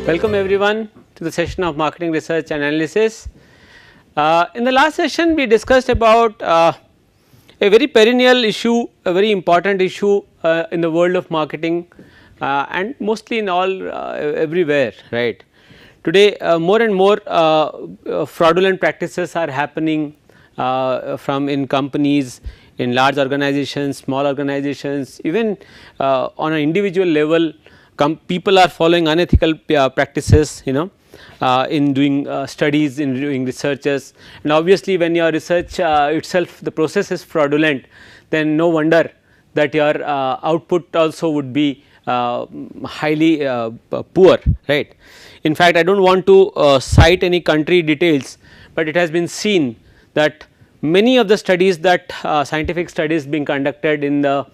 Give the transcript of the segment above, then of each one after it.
Welcome everyone to the session of marketing research and analysis. In the last session we discussed about a very perennial issue, a very important issue in the world of marketing and mostly in all everywhere, right. Today more and more fraudulent practices are happening from in companies, in large organizations, small organizations, even on an individual level. People are following unethical practices, in doing studies, in doing researches, and obviously when your research itself, the process is fraudulent, then no wonder that your output also would be highly poor, right. In fact, I do not want to cite any country details, but it has been seen that many of the studies that scientific studies being conducted in the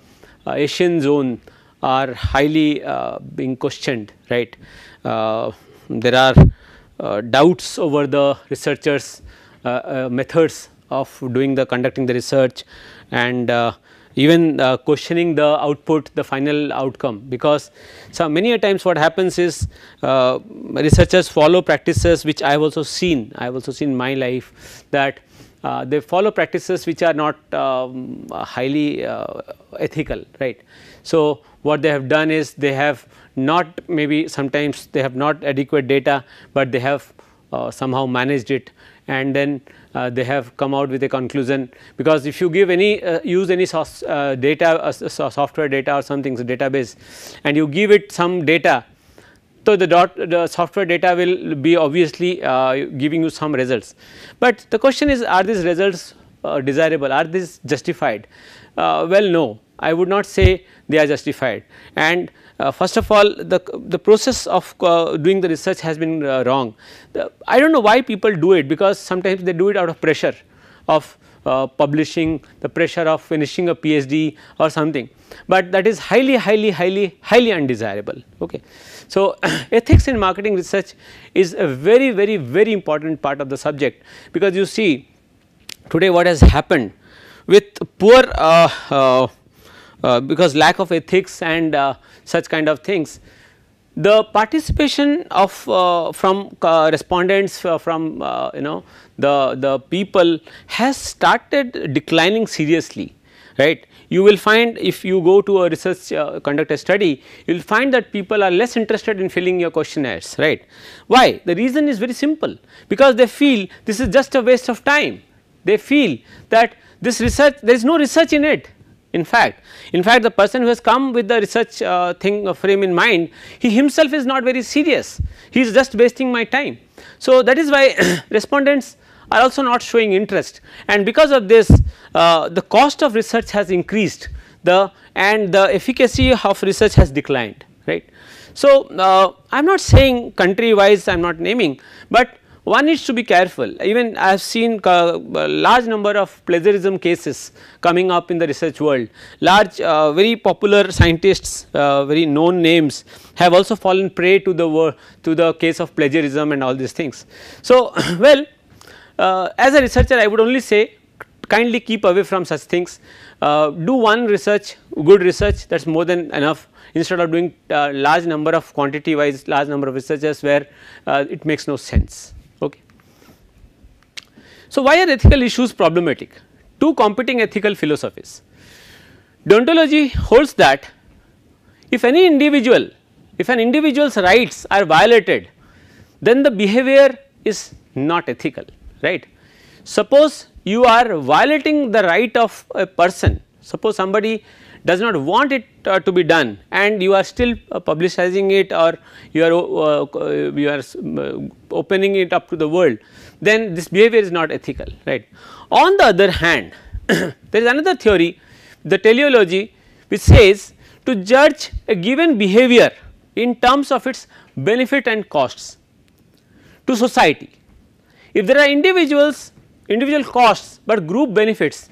Asian zone are highly being questioned, right. There are doubts over the researchers methods of doing the conducting the research, and even questioning the output, the final outcome, because so many a times what happens is researchers follow practices which I have also seen in my life, that they follow practices which are not highly ethical, right. So what they have done is they have not, maybe sometimes they have not adequate data, but they have somehow managed it, and then they have come out with a conclusion, because if you give any use any data, software data or something, so database, and you give it some data, so the software data will be obviously giving you some results, but the question is, are these results desirable, are these justified? Well, no, I would not say they are justified, and first of all the process of doing the research has been wrong. I do not know why people do it, because sometimes they do it out of pressure of publishing, the pressure of finishing a PhD or something, but that is highly undesirable. Okay. So ethics in marketing research is a very important part of the subject, because you see today what has happened with poor because lack of ethics and such kind of things, the participation of from respondents from the people has started declining seriously, right. You will find, if you go to a research conduct a study, you will find that people are less interested in filling your questionnaires, right. Why? The reason is very simple, because they feel this is just a waste of time. They feel that this research, there is no research in it. In fact, the person who has come with the research frame in mind, he himself is not very serious, he is just wasting my time. So that is why respondents are also not showing interest, and because of this the cost of research has increased, and the efficacy of research has declined, right. So I am not saying country wise, I am not naming, but one needs to be careful. Even I have seen a large number of plagiarism cases coming up in the research world. Large very popular scientists, very known names, have also fallen prey to the case of plagiarism and all these things. So well, as a researcher I would only say, kindly keep away from such things. Do one research, good research, that is more than enough, instead of doing large number of quantity wise large number of researchers where it makes no sense. Okay. So why are ethical issues problematic? Two competing ethical philosophies. Deontology holds that if an individual's rights are violated, then the behavior is not ethical, right. Suppose you are violating the right of a person, suppose somebody does not want it to be done, and you are still publicizing it, or you are opening it up to the world, then this behavior is not ethical, right. On the other hand, there is another theory, the teleology, which says to judge a given behavior in terms of its benefit and costs to society. If there are individual costs but group benefits,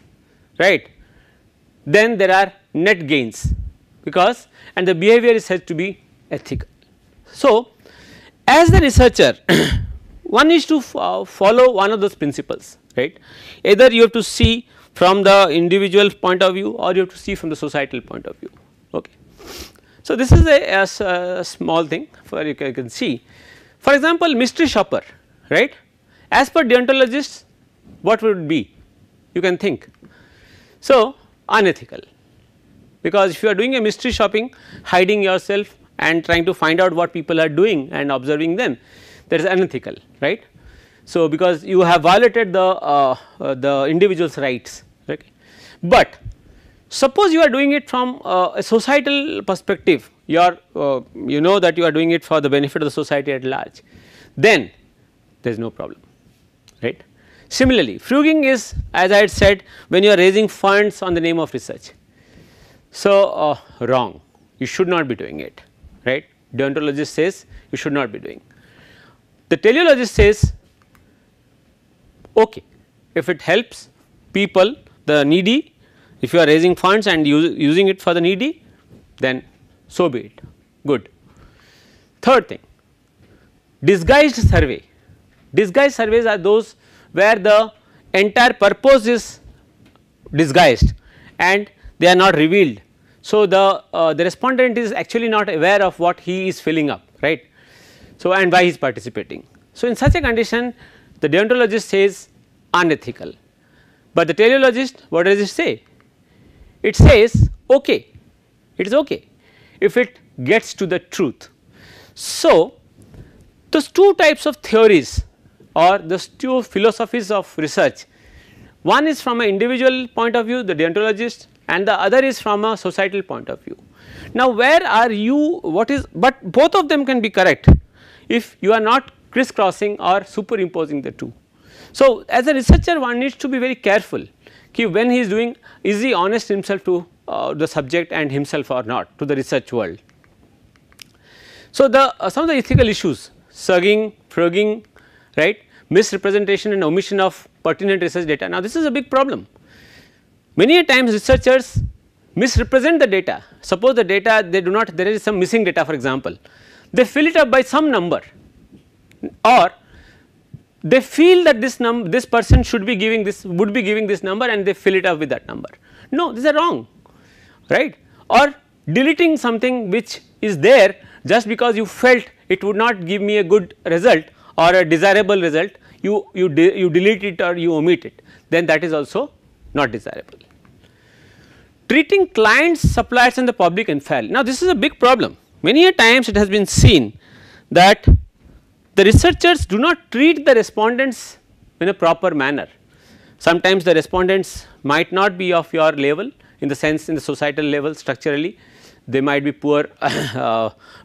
right, then there are net gains, because and the behavior is said to be ethical. So as the researcher one needs to follow one of those principles, right. Either you have to see from the individual point of view, or you have to see from the societal point of view. Okay. So, this is a small thing for you can see. For example, mystery shopper, right, as per deontologists what would it be, you can think. So, unethical, because if you are doing a mystery shopping, hiding yourself and trying to find out what people are doing and observing them, that is unethical, right. So, because you have violated the individual's rights, okay. But suppose you are doing it from a societal perspective, you are you know that you are doing it for the benefit of the society at large, then there is no problem, right. Similarly, frugging is, as I had said, when you are raising funds on the name of research. So, wrong, you should not be doing it, right. Deontologist says you should not be doing. The teleologist says okay, if it helps people, the needy, if you are raising funds and using it for the needy, then so be it, good. Third thing, disguised survey. Disguised surveys are those where the entire purpose is disguised and they are not revealed. So, the respondent is actually not aware of what he is filling up, right. So, and why he is participating. So, in such a condition the deontologist says unethical, but the teleologist, what does it say? It says okay, it is okay if it gets to the truth. So, those two types of theories or those two philosophies of research, one is from an individual point of view, the deontologist, and the other is from a societal point of view. Now, where are you, what is, but both of them can be correct if you are not crisscrossing or superimposing the two. So, as a researcher one needs to be very careful when he is doing, is he honest himself to the subject and himself or not to the research world. So, some of the ethical issues, surging, frugging, right, misrepresentation and omission of pertinent research data. Now, this is a big problem. Many a times researchers misrepresent the data. Suppose the data they do not, there is some missing data for example, they fill it up by some number, or they feel that this person should be giving this, would be giving this number, and they fill it up with that number. No, these are wrong, right. Or deleting something which is there just because you felt it would not give me a good result or a desirable result, you delete it or you omit it, then that is also not desirable. Treating clients, suppliers and the public unfairly. Now, this is a big problem. Many a times it has been seen that the researchers do not treat the respondents in a proper manner. Sometimes the respondents might not be of your level, in the sense in the societal level structurally, they might be poor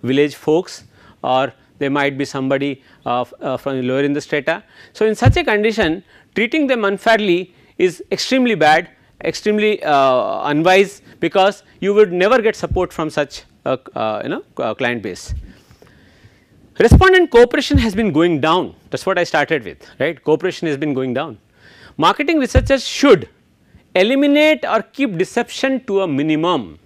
village folks, or they might be somebody from lower in the strata. So, in such a condition treating them unfairly is extremely bad, extremely unwise, because you would never get support from such client base. Respondent cooperation has been going down, that is what I started with, right. Cooperation has been going down. Marketing researchers should eliminate or keep deception to a minimum.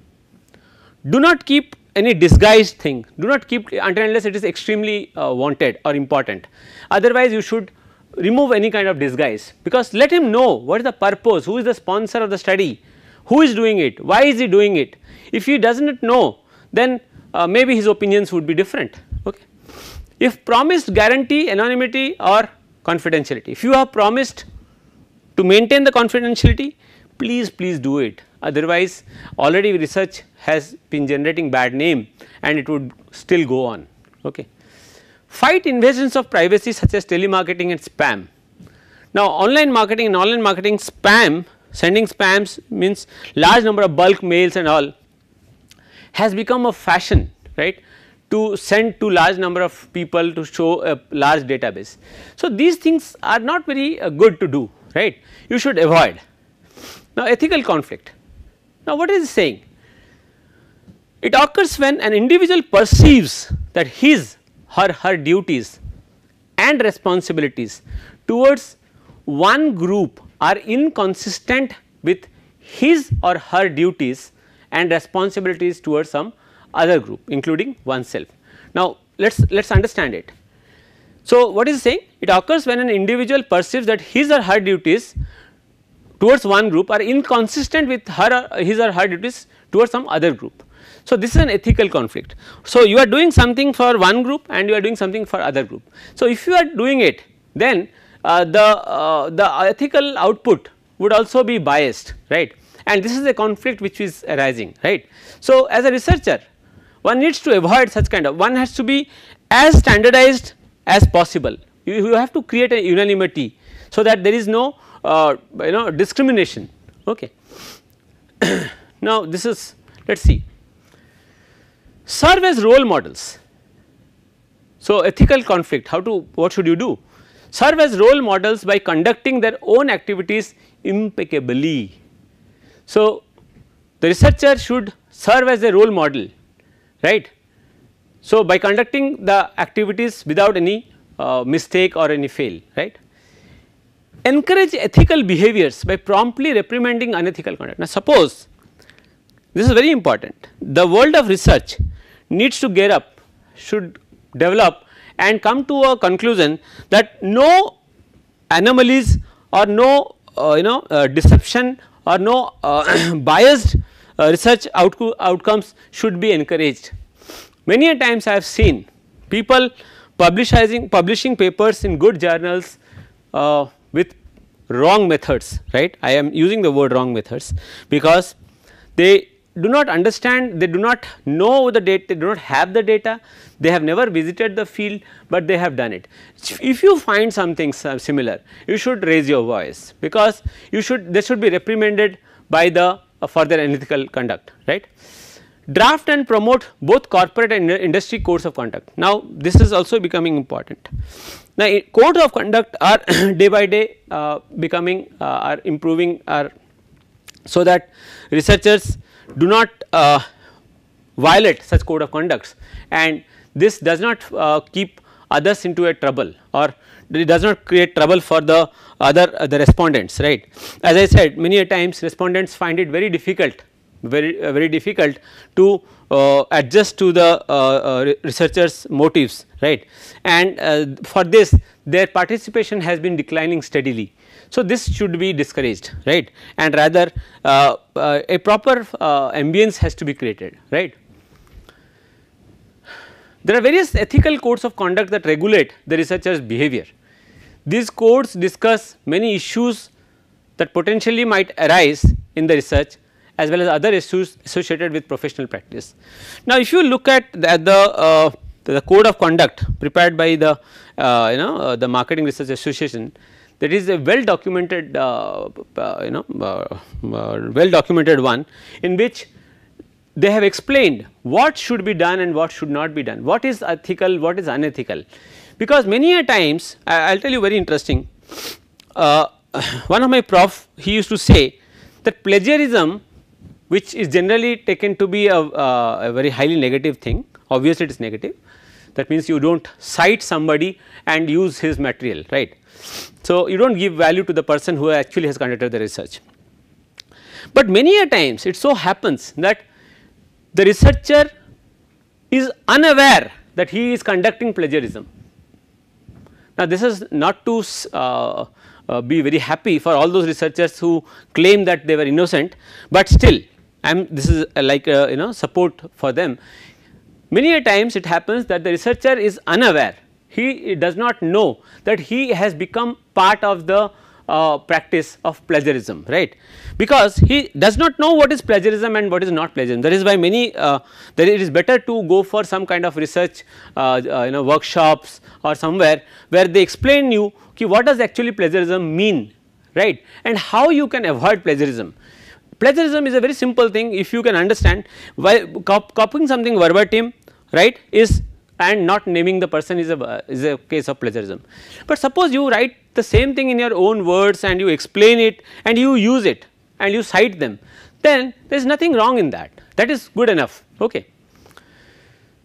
Do not keep any disguised thing, do not keep until unless it is extremely wanted or important. Otherwise, you should remove any kind of disguise, because let him know what is the purpose, who is the sponsor of the study, who is doing it, why is he doing it. If he does not know, then maybe his opinions would be different. Okay. If promised, guarantee anonymity or confidentiality. If you have promised to maintain the confidentiality, please do it, otherwise already research has been generating bad name and it would still go on. Okay. Fight invasions of privacy such as telemarketing and spam. Now, online marketing spam, sending spams means large number of bulk mails and all, has become a fashion, right, to send to large number of people to show a large database. So, these things are not very good to do, right, you should avoid. Now, ethical conflict. Now, what is it saying? It occurs when an individual perceives that his or her duties and responsibilities towards one group are inconsistent with his or her duties and responsibilities towards some other group, including oneself. Now, let us understand it. So, what is it saying? It occurs when an individual perceives that his or her duties towards one group are inconsistent with his or her duties towards some other group. So, this is an ethical conflict. So, you are doing something for one group and you are doing something for other group. So, if you are doing it, then the ethical output would also be biased, right, and this is a conflict which is arising, right. So, as a researcher, one needs to avoid such kind of, one has to be as standardized as possible. You have to create a unanimity, so that there is no discrimination. Okay. Now, this is, let us see, serve as role models. So, ethical conflict, what should you do? Serve as role models by conducting their own activities impeccably. So, the researcher should serve as a role model, right. So, by conducting the activities without any mistake or any fail, right. Encourage ethical behaviors by promptly reprimanding unethical conduct. Now, suppose, this is very important, the world of research needs to gear up, should develop and come to a conclusion that no anomalies or no deception or no biased research outcomes should be encouraged. Many a times I have seen people publishing papers in good journals with wrong methods, right. I am using the word wrong methods because they do not understand, they do not know the data, they do not have the data, they have never visited the field, but they have done it. If you find something similar, you should raise your voice, because they should be reprimanded by the further unethical conduct, right. Draft and promote both corporate and industry codes of conduct. Now, this is also becoming important. Now, codes of conduct are day by day becoming are improving, so that researchers do not violate such code of conducts, and this does not keep others into a trouble, or it does not create trouble for the respondents, right. As I said, many a times respondents find it very difficult, very difficult to adjust to the researchers' motives, right, and for this their participation has been declining steadily. So, this should be discouraged, right, and rather a proper ambience has to be created, right. There are various ethical codes of conduct that regulate the researcher's behavior. These codes discuss many issues that potentially might arise in the research, as well as other issues associated with professional practice. Now, if you look at the code of conduct prepared by the the Marketing Research Association, that is a well documented well documented one, in which they have explained what should be done and what should not be done, what is ethical, what is unethical. Because many a times, I will tell you very interesting, one of my prof, he used to say that plagiarism, which is generally taken to be a very highly negative thing, obviously it is negative, that means you do not cite somebody and use his material, right. So, you do not give value to the person who actually has conducted the research. But many a times it so happens that the researcher is unaware that he is conducting plagiarism. Now, this is not to be very happy for all those researchers who claim that they were innocent, but still this is like support for them. Many a times it happens that the researcher is unaware, he does not know that he has become part of the practice of plagiarism, right, because he does not know what is plagiarism and what is not plagiarism. That is why many that it is better to go for some kind of research workshops or somewhere where they explain you what does actually plagiarism mean, right, and how you can avoid plagiarism. Plagiarism is a very simple thing, if you can understand. Why copying something verbatim, right, is, and not naming the person is a case of plagiarism. But suppose you write the same thing in your own words and you explain it and you use it and you cite them, then there is nothing wrong in that, that is good enough. Okay.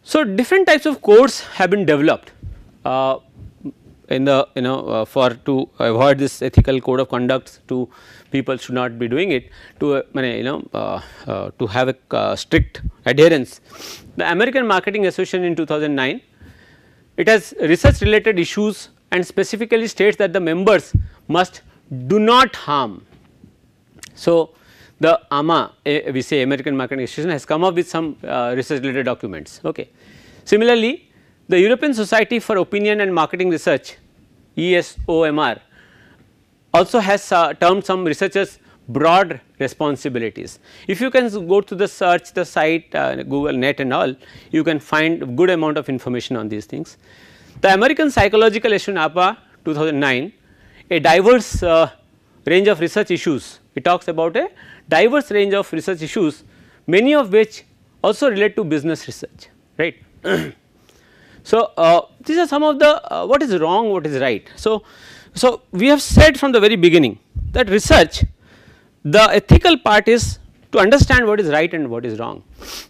So, different types of codes have been developed in the for to avoid this ethical code of conduct, to people should not be doing it, to to have a strict adherence. The American Marketing Association in 2009, it has research related issues and specifically states that the members must do not harm. So, the AMA, we say American Marketing Association, has come up with some research related documents. Okay. Similarly, the European Society for Opinion and Marketing Research, ESOMR, also has termed some researchers broad responsibilities. If you can go to the search the site Google Net and all, you can find good amount of information on these things. The American Psychological Association, APA 2009, a diverse range of research issues. It talks about a diverse range of research issues, many of which also relate to business research, right. So, these are some of the what is wrong, what is right. So, we have said from the very beginning that research, the ethical part is to understand what is right and what is wrong.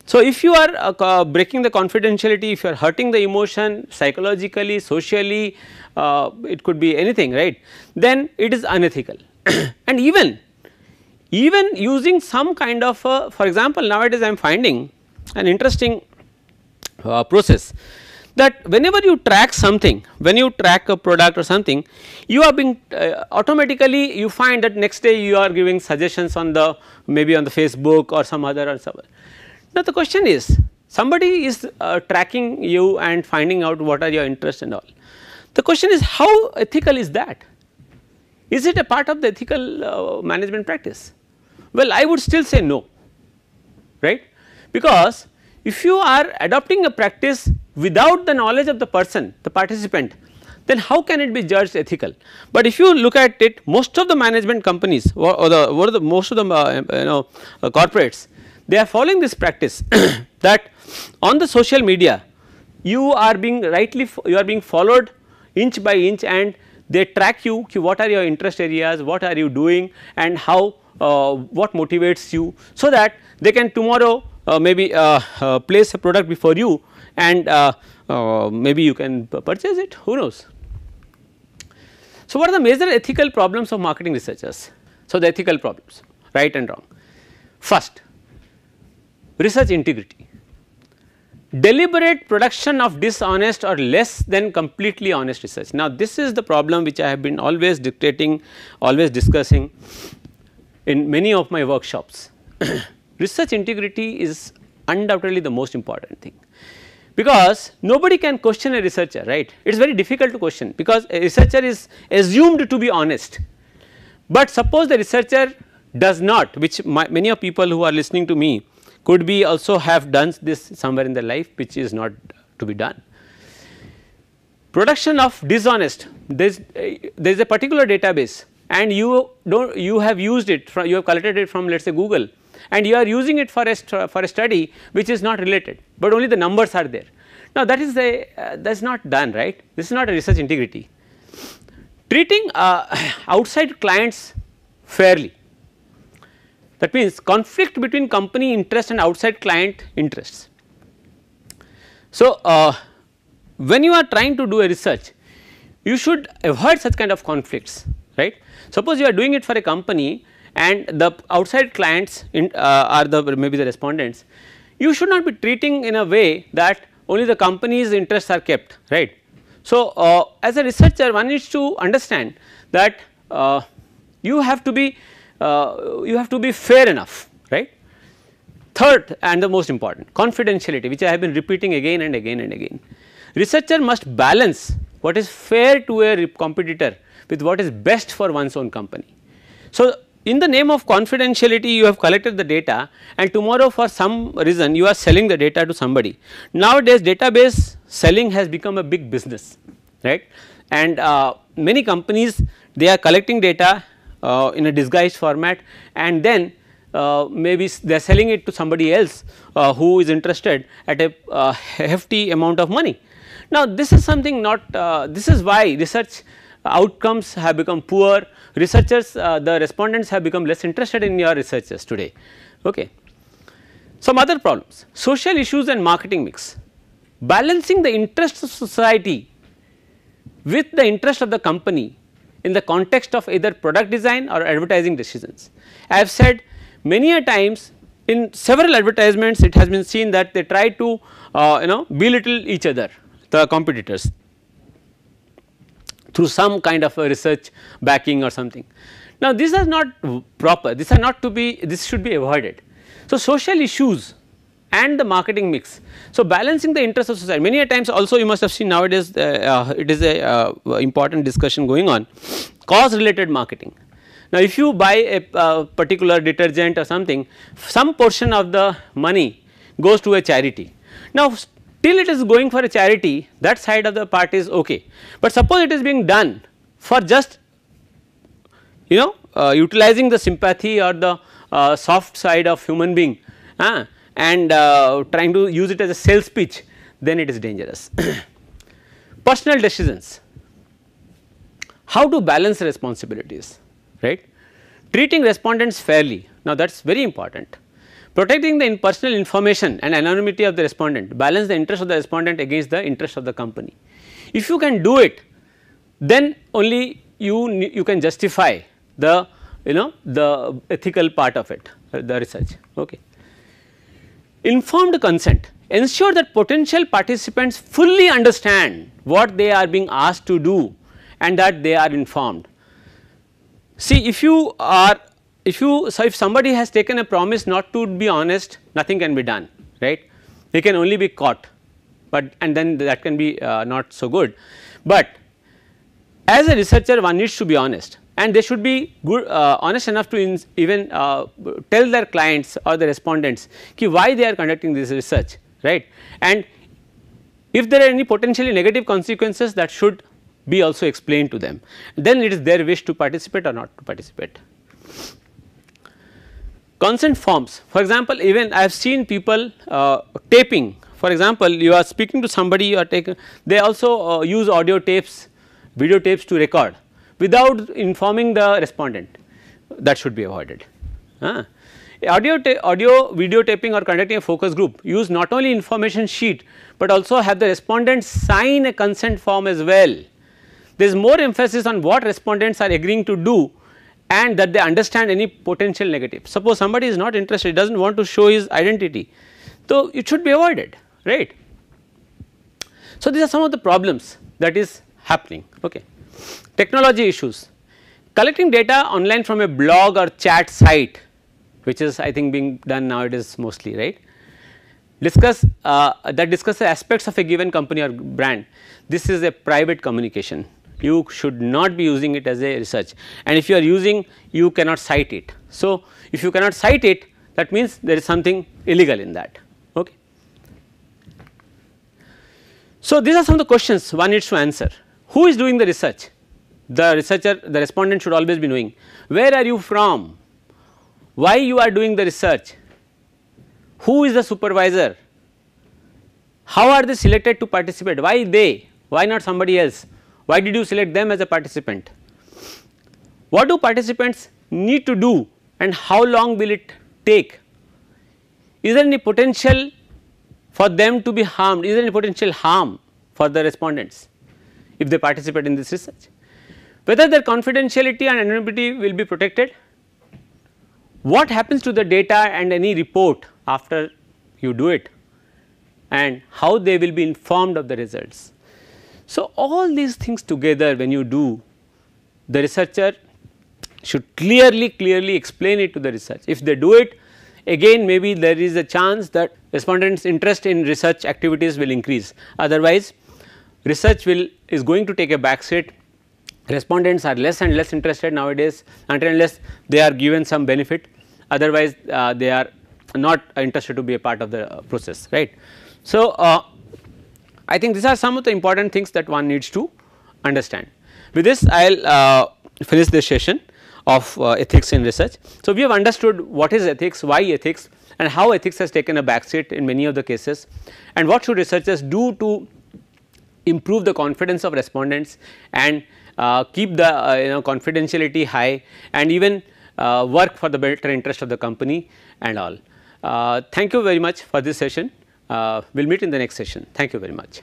So, if you are breaking the confidentiality, if you are hurting the emotion psychologically, socially, it could be anything, right, then it is unethical. And even using some kind of for example, nowadays I am finding an interesting process, that whenever you track something, when you track a product or something, you are being automatically you find that next day you are giving suggestions on the maybe on the Facebook or some other or somewhere. Now the question is, somebody is tracking you and finding out what are your interests and all. The question is, how ethical is that? Is it a part of the ethical management practice? Well, I would still say no, right, because if you are adopting a practice without the knowledge of the person, the participant, then how can it be judged ethical? But if you look at it, most of the management companies or most of the corporates, they are following this practice that on the social media you are being followed inch by inch, and they track you, what are your interest areas, what are you doing, and how what motivates you, so that they can tomorrow maybe place a product before you, and maybe you can purchase it, who knows. So, what are the major ethical problems of marketing researchers? So, the ethical problems, right and wrong. First, research integrity, deliberate production of dishonest or less than completely honest research. Now, this is the problem which I have been always dictating, always discussing in many of my workshops. Research integrity is undoubtedly the most important thing, because nobody can question a researcher, right. It is very difficult to question, because a researcher is assumed to be honest. But suppose the researcher does not, which many of people who are listening to me could be also have done this somewhere in their life, which is not to be done. Production of dishonest, there is a particular database, and you have used it from, you have collected it from, let us say, Google, and you are using it for a study which is not related, but only the numbers are there. Now, that is not done, right. This is not a research integrity. Treating outside clients fairly, that means conflict between company interest and outside client interests. So, when you are trying to do a research, you should avoid such kind of conflicts, right. Suppose you are doing it for a company and the outside clients are maybe the respondents, you should not be treating in a way that only the company's interests are kept, right. So, as a researcher, one needs to understand that you have to be fair enough, right. Third, and the most important, confidentiality, which I have been repeating again and again and again. Researcher must balance what is fair to a competitor with what is best for one's own company. So, in the name of confidentiality, you have collected the data, and tomorrow for some reason you are selling the data to somebody. Nowadays, database selling has become a big business, right, and many companies, they are collecting data in a disguised format, and then maybe they are selling it to somebody else who is interested at a hefty amount of money. Now, this is something not this is why research outcomes have become poor. Researchers, the respondents have become less interested in your researches today. Okay. Some other problems, social issues and marketing mix, balancing the interests of society with the interest of the company in the context of either product design or advertising decisions. I have said many a times in several advertisements, it has been seen that they try to belittle each other, the competitors, through some kind of a research backing or something. Now, these are not proper, these are not to be, this should be avoided. So, social issues and the marketing mix. So, balancing the interests of society, many a times also you must have seen nowadays it is a important discussion going on, cause related marketing. Now, if you buy a particular detergent or something, some portion of the money goes to a charity. Now, till it is going for a charity, that side of the part is okay, but suppose it is being done for just utilizing the sympathy or the soft side of human being and trying to use it as a sales pitch, then it is dangerous. Personal decisions, how to balance responsibilities, right? Treating respondents fairly, now that is very important. Protecting the personal information and anonymity of the respondent, balance the interest of the respondent against the interest of the company. If you can do it, then only you can justify the the ethical part of it, the research. Okay. Informed consent, ensure that potential participants fully understand what they are being asked to do and that they are informed. See, if somebody has taken a promise not to be honest, nothing can be done, right? They can only be caught, but and then that can be not so good. But as a researcher, one needs to be honest, and they should be good, honest enough to even tell their clients or the respondents why they are conducting this research, right? And if there are any potentially negative consequences, that should be also explained to them. Then it is their wish to participate or not to participate. Consent forms, for example, even I have seen people taping. For example, you are speaking to somebody, you are taking, they also use audio tapes, video tapes to record without informing the respondent, that should be avoided. Audio video taping or conducting a focus group, use not only information sheet, but also have the respondents sign a consent form as well. There is more emphasis on what respondents are agreeing to do and that they understand any potential negative. Suppose somebody is not interested, does not want to show his identity, so it should be avoided, right. So, these are some of the problems that is happening. Okay. Technology issues, collecting data online from a blog or chat site, which is I think being done nowadays mostly, right. Discuss discusses aspects of a given company or brand. This is a private communication. You should not be using it as a research, and if you are using, you cannot cite it. So, if you cannot cite it, that means there is something illegal in that. Okay. So, these are some of the questions one needs to answer. Who is doing the research? The researcher, the respondent should always be knowing. Where are you from? Why you are doing the research? Who is the supervisor? How are they selected to participate? Why they? Why not somebody else? Why did you select them as a participant? What do participants need to do and how long will it take? Is there any potential for them to be harmed? Is there any potential harm for the respondents if they participate in this research? Whether their confidentiality and anonymity will be protected? What happens to the data and any report after you do it, and how they will be informed of the results? So, all these things together, when you do, the researcher should clearly explain it to the research. If they do it, again maybe there is a chance that respondents' interest in research activities will increase. Otherwise, research is going to take a back seat. Respondents are less and less interested nowadays until unless they are given some benefit. Otherwise, they are not interested to be a part of the process, right. So, I think these are some of the important things that one needs to understand. With this, I will finish this session of ethics in research. So, we have understood what is ethics, why ethics, and how ethics has taken a backseat in many of the cases, and what should researchers do to improve the confidence of respondents and keep the confidentiality high, and even work for the better interest of the company and all. Thank you very much for this session. We will meet in the next session. Thank you very much.